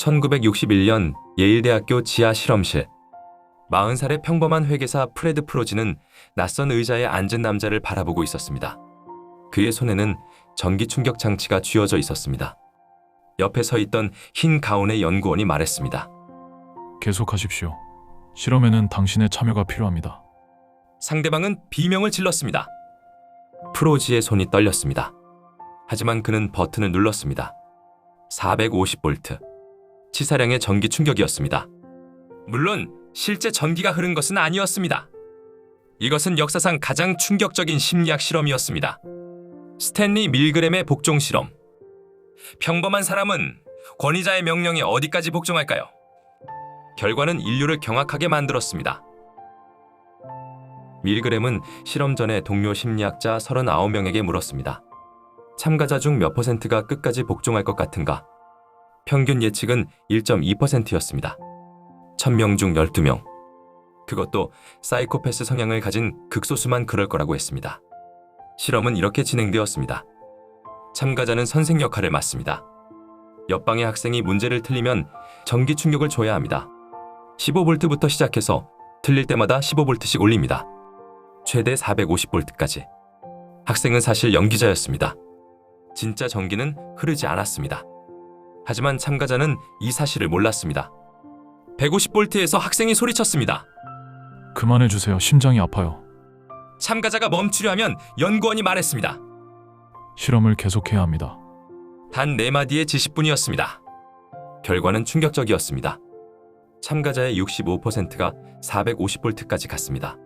1961년 예일대학교 지하 실험실. 40살의 평범한 회계사 프레드 프로지는 낯선 의자에 앉은 남자를 바라보고 있었습니다. 그의 손에는 전기 충격 장치가 쥐어져 있었습니다. 옆에 서 있던 흰 가운의 연구원이 말했습니다. 계속하십시오. 실험에는 당신의 참여가 필요합니다. 상대방은 비명을 질렀습니다. 프로지의 손이 떨렸습니다. 하지만 그는 버튼을 눌렀습니다. 450V. 치사량의 전기 충격이었습니다. 물론 실제 전기가 흐른 것은 아니었습니다. 이것은 역사상 가장 충격적인 심리학 실험이었습니다. 스탠리 밀그램의 복종 실험. 평범한 사람은 권위자의 명령에 어디까지 복종할까요? 결과는 인류를 경악하게 만들었습니다. 밀그램은 실험 전에 동료 심리학자 39명에게 물었습니다. 참가자 중 몇 %가 끝까지 복종할 것 같은가? 평균 예측은 1.2%였습니다. 1000명 중 12명. 그것도 사이코패스 성향을 가진 극소수만 그럴 거라고 했습니다. 실험은 이렇게 진행되었습니다. 참가자는 선생 역할을 맡습니다. 옆방의 학생이 문제를 틀리면 전기 충격을 줘야 합니다. 15V부터 시작해서 틀릴 때마다 15V씩 올립니다. 최대 450V까지. 학생은 사실 연기자였습니다. 진짜 전기는 흐르지 않았습니다. 하지만 참가자는 이 사실을 몰랐습니다. 150V에서 학생이 소리쳤습니다. 그만해주세요. 심장이 아파요. 참가자가 멈추려 하면 연구원이 말했습니다. 실험을 계속해야 합니다. 단 4마디의 지시뿐이었습니다. 결과는 충격적이었습니다. 참가자의 65%가 450V까지 갔습니다.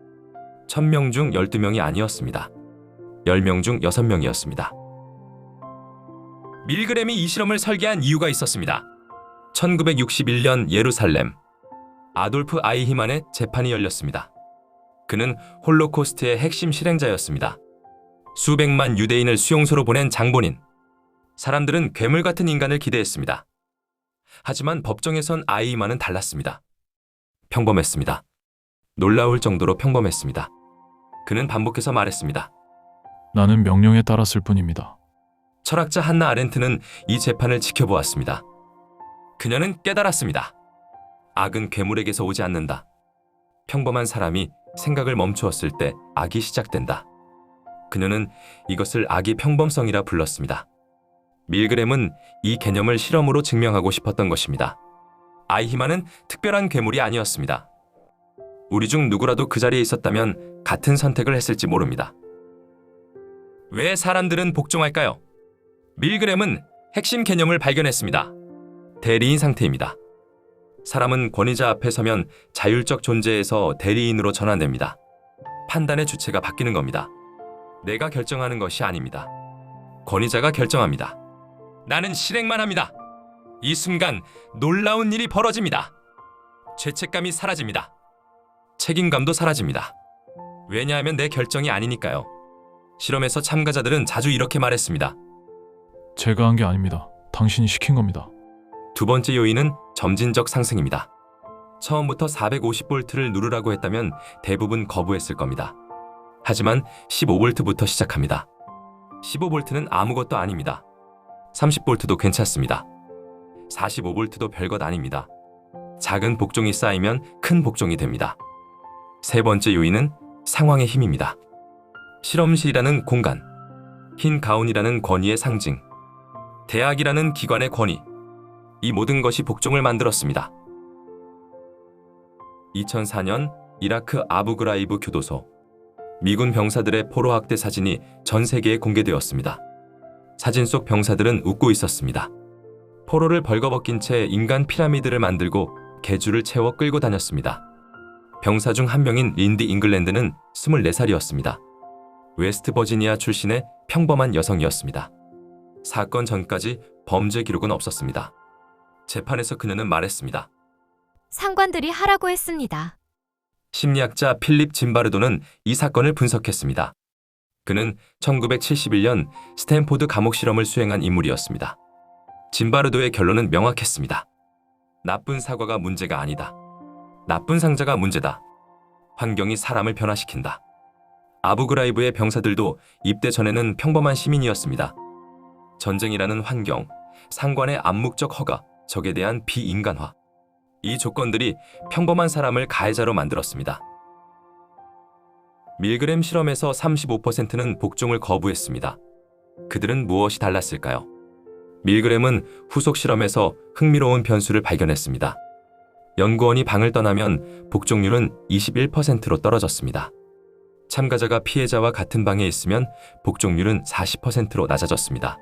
1000명 중 12명이 아니었습니다. 10명 중 6명이었습니다. 밀그램이 이 실험을 설계한 이유가 있었습니다. 1961년 예루살렘. 아돌프 아이히만의 재판이 열렸습니다. 그는 홀로코스트의 핵심 실행자였습니다. 수백만 유대인을 수용소로 보낸 장본인. 사람들은 괴물 같은 인간을 기대했습니다. 하지만 법정에선 아이히만은 달랐습니다. 평범했습니다. 놀라울 정도로 평범했습니다. 그는 반복해서 말했습니다. 나는 명령에 따랐을 뿐입니다. 철학자 한나 아렌트는 이 재판을 지켜보았습니다. 그녀는 깨달았습니다. 악은 괴물에게서 오지 않는다. 평범한 사람이 생각을 멈추었을 때 악이 시작된다. 그녀는 이것을 악의 평범성이라 불렀습니다. 밀그램은 이 개념을 실험으로 증명하고 싶었던 것입니다. 아이히만은 특별한 괴물이 아니었습니다. 우리 중 누구라도 그 자리에 있었다면 같은 선택을 했을지 모릅니다. 왜 사람들은 복종할까요? 밀그램은 핵심 개념을 발견했습니다. 대리인 상태입니다. 사람은 권위자 앞에 서면 자율적 존재에서 대리인으로 전환됩니다. 판단의 주체가 바뀌는 겁니다. 내가 결정하는 것이 아닙니다. 권위자가 결정합니다. 나는 실행만 합니다. 이 순간 놀라운 일이 벌어집니다. 죄책감이 사라집니다. 책임감도 사라집니다. 왜냐하면 내 결정이 아니니까요. 실험에서 참가자들은 자주 이렇게 말했습니다. 제가 한 게 아닙니다. 당신이 시킨 겁니다. 두 번째 요인은 점진적 상승입니다. 처음부터 450V를 누르라고 했다면 대부분 거부했을 겁니다. 하지만 15V부터 시작합니다. 15V는 아무것도 아닙니다. 30V도 괜찮습니다. 45V도 별것 아닙니다. 작은 복종이 쌓이면 큰 복종이 됩니다. 세 번째 요인은 상황의 힘입니다. 실험실이라는 공간, 흰 가운이라는 권위의 상징, 대학이라는 기관의 권위, 이 모든 것이 복종을 만들었습니다. 2004년 이라크 아부그라이브 교도소. 미군 병사들의 포로 학대 사진이 전 세계에 공개되었습니다. 사진 속 병사들은 웃고 있었습니다. 포로를 벌거벗긴 채 인간 피라미드를 만들고 개주를 채워 끌고 다녔습니다. 병사 중 한 명인 린디 잉글랜드는 24살이었습니다. 웨스트 버지니아 출신의 평범한 여성이었습니다. 사건 전까지 범죄 기록은 없었습니다. 재판에서 그녀는 말했습니다. 상관들이 하라고 했습니다. 심리학자 필립 짐바르도는 이 사건을 분석했습니다. 그는 1971년 스탠포드 감옥 실험을 수행한 인물이었습니다. 짐바르도의 결론은 명확했습니다. 나쁜 사과가 문제가 아니다. 나쁜 상자가 문제다. 환경이 사람을 변화시킨다. 아부그라이브의 병사들도 입대 전에는 평범한 시민이었습니다. 전쟁이라는 환경, 상관의 암묵적 허가, 적에 대한 비인간화. 이 조건들이 평범한 사람을 가해자로 만들었습니다. 밀그램 실험에서 35%는 복종을 거부했습니다. 그들은 무엇이 달랐을까요? 밀그램은 후속 실험에서 흥미로운 변수를 발견했습니다. 연구원이 방을 떠나면 복종률은 21%로 떨어졌습니다. 참가자가 피해자와 같은 방에 있으면 복종률은 40%로 낮아졌습니다.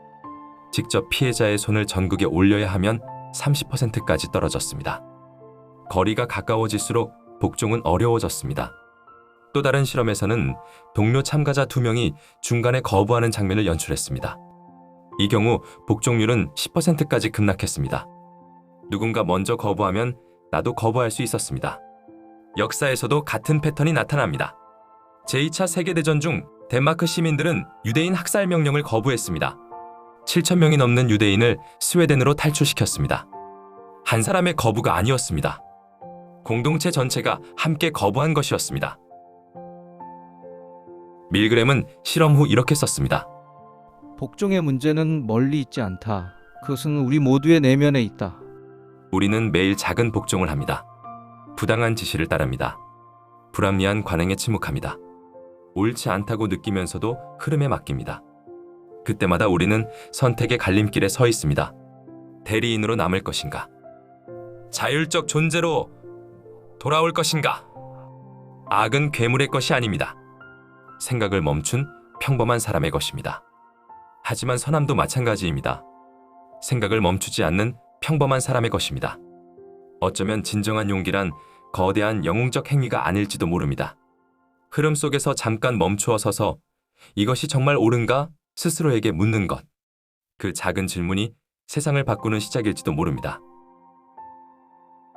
직접 피해자의 손을 전극에 올려야 하면 30%까지 떨어졌습니다. 거리가 가까워질수록 복종은 어려워졌습니다. 또 다른 실험에서는 동료 참가자 2명이 중간에 거부하는 장면을 연출했습니다. 이 경우 복종률은 10%까지 급락했습니다. 누군가 먼저 거부하면 나도 거부할 수 있었습니다. 역사에서도 같은 패턴이 나타납니다. 제2차 세계대전 중 덴마크 시민들은 유대인 학살 명령을 거부했습니다. 7,000명이 넘는 유대인을 스웨덴으로 탈출시켰습니다. 한 사람의 거부가 아니었습니다. 공동체 전체가 함께 거부한 것이었습니다. 밀그램은 실험 후 이렇게 썼습니다. 복종의 문제는 멀리 있지 않다. 그것은 우리 모두의 내면에 있다. 우리는 매일 작은 복종을 합니다. 부당한 지시를 따릅니다. 불합리한 관행에 침묵합니다. 옳지 않다고 느끼면서도 흐름에 맡깁니다. 그때마다 우리는 선택의 갈림길에 서 있습니다. 대리인으로 남을 것인가? 자율적 존재로 돌아올 것인가? 악은 괴물의 것이 아닙니다. 생각을 멈춘 평범한 사람의 것입니다. 하지만 선함도 마찬가지입니다. 생각을 멈추지 않는 평범한 사람의 것입니다. 어쩌면 진정한 용기란 거대한 영웅적 행위가 아닐지도 모릅니다. 흐름 속에서 잠깐 멈추어 서서 이것이 정말 옳은가 스스로에게 묻는 것. 그 작은 질문이 세상을 바꾸는 시작일지도 모릅니다.